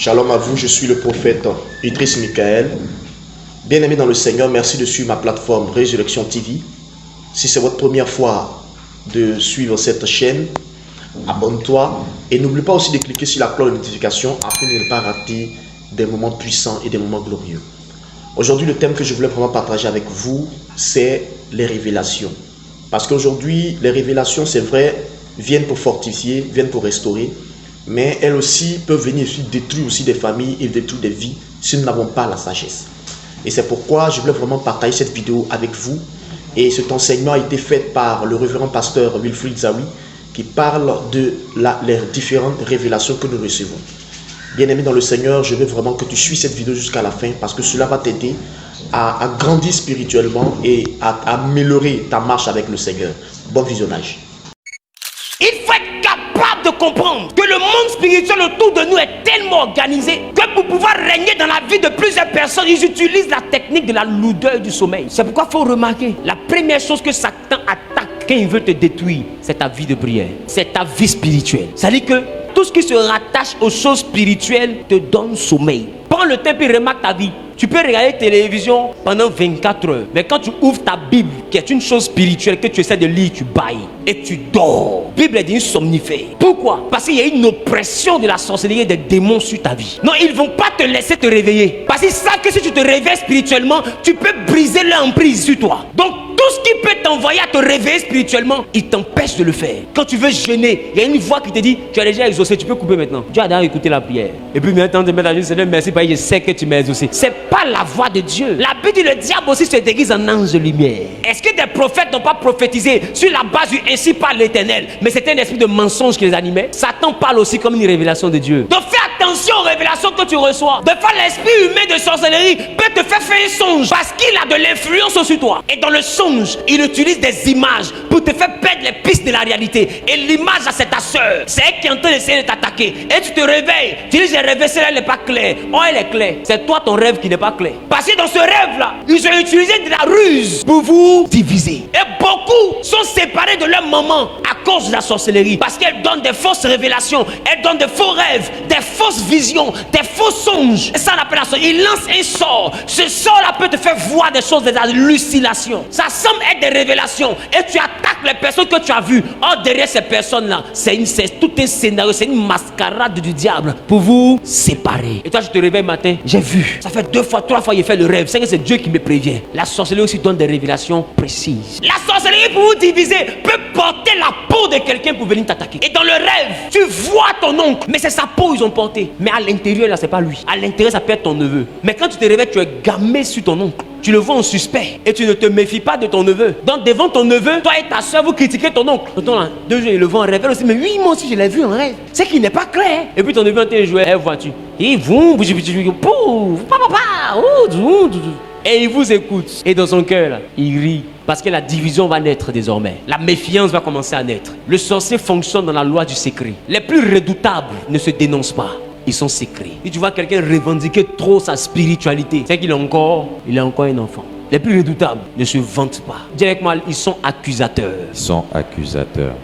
Shalom à vous, je suis le prophète Idriss Michael. Bien-aimé dans le Seigneur, merci de suivre ma plateforme Résurrection TV. Si c'est votre première fois de suivre cette chaîne, abonne-toi et n'oublie pas aussi de cliquer sur la cloche de notification afin de ne pas rater des moments puissants et des moments glorieux. Aujourd'hui, le thème que je voulais vraiment partager avec vous, c'est les révélations. Parce qu'aujourd'hui, les révélations, c'est vrai, viennent pour fortifier, viennent pour restaurer, mais elles aussi peuvent venir aussi détruire aussi des familles et détruire des vies si nous n'avons pas la sagesse. Et c'est pourquoi je voulais vraiment partager cette vidéo avec vous. Et cet enseignement a été fait par le révérend pasteur Wilfried Zawi, qui parle de les différentes révélations que nous recevons. Bien-aimé dans le Seigneur, je veux vraiment que tu suis cette vidéo jusqu'à la fin parce que cela va t'aider à grandir spirituellement et à améliorer ta marche avec le Seigneur. Bon visionnage. Il faut être capable de comprendre que le monde spirituel autour de nous est tellement organisé que pour pouvoir régner dans la vie de plusieurs personnes, ils utilisent la technique de la lourdeur du sommeil. C'est pourquoi il faut remarquer, la première chose que Satan attaque quand il veut te détruire, c'est ta vie de prière, c'est ta vie spirituelle. C'est-à-dire que tout ce qui se rattache aux choses spirituelles te donne sommeil. Prends le temps et remarque ta vie. Tu peux regarder la télévision pendant 24 heures. Mais quand tu ouvres ta Bible, qui est une chose spirituelle que tu essaies de lire, tu bailles et tu dors. La Bible est d'une somnifère. Pourquoi? Parce qu'il y a une oppression de la sorcellerie et des démons sur ta vie. Non, ils ne vont pas te laisser te réveiller. Parce qu'ils savent que si tu te réveilles spirituellement, tu peux briser l'emprise sur toi. Donc, tout ce qui peut t'envoyer à te réveiller spirituellement, il t'empêche de le faire. Quand tu veux jeûner, il y a une voix qui te dit, tu as déjà exaucé, tu peux couper maintenant. Tu as déjà écouté la prière. Et puis maintenant, tu te mets à dire, Seigneur, merci, parce que je sais que tu m'as exaucé. C'est pas la voix de Dieu. La Bible dit, le diable aussi se déguise en ange de lumière. Est-ce que des prophètes n'ont pas prophétisé sur la base du ainsi par l'Éternel? Mais c'était un esprit de mensonge qui les animait. Satan parle aussi comme une révélation de Dieu. Donc fais attention aux révélations que tu reçois. De faire l'esprit humain de sorcellerie peut te faire un songe parce qu'il a de l'influence sur toi. Et dans le songe, il utilise des images pour te faire perdre les pistes de la réalité. Et l'image, c'est ta soeur. C'est elle qui est en train d'essayer de t'attaquer. Et tu te réveilles. Tu dis, j'ai rêvé, celle-là, elle n'est pas claire. Oh, elle est claire. C'est toi ton rêve qui n'est pas clair. Parce que dans ce rêve-là, ils ont utilisé de la ruse pour vous diviser. Et beaucoup sont séparés de leur maman à cause de la sorcellerie. Parce qu'elle donne des fausses révélations. Elle donne des faux rêves, des fausses visions, des faux songes. Et ça, on appelle la sorcellerie. Il lance un sort. Ce sort-là peut te faire voir des choses, des hallucinations. Ça semble être des révélations. Et tu attaques les personnes que tu as vues. Or, derrière ces personnes-là, c'est tout un scénario, c'est une mascarade du diable pour vous séparer. Et toi, je te réveille matin, j'ai vu. Ça fait 2 fois, 3 fois, il fait le rêve. C'est que c'est Dieu qui me prévient. La sorcellerie aussi donne des révélations précises. La sorcellerie pour vous diviser peut porter la peau de quelqu'un pour venir t'attaquer. Et dans le rêve, tu vois ton oncle, mais c'est sa peau ils ont porté. Mais à l'intérieur, là, c'est pas lui. À l'intérieur, ça peut être ton neveu. Mais quand tu te réveilles, tu es gamé sur ton oncle. Tu le vois en suspect et tu ne te méfies pas de ton neveu. Donc devant ton neveu, toi et ta soeur, vous critiquez ton oncle. Tonton là, 2 jours, il le voit en rêve. Elle aussi, mais oui, moi aussi, je l'ai vu en rêve. C'est qu'il n'est pas clair. Et puis ton neveu, tu joué, elle voit-tu. Et vous, et il vous écoute. Et dans son cœur, là, il rit. Parce que la division va naître désormais. La méfiance va commencer à naître. Le sorcier fonctionne dans la loi du secret. Les plus redoutables ne se dénoncent pas. Ils sont secrets. Si tu vois quelqu'un revendiquer trop sa spiritualité, c'est qu'il est encore un enfant. Les plus redoutables ne se vantent pas. Dis avec moi, ils sont accusateurs. Ils sont accusateurs.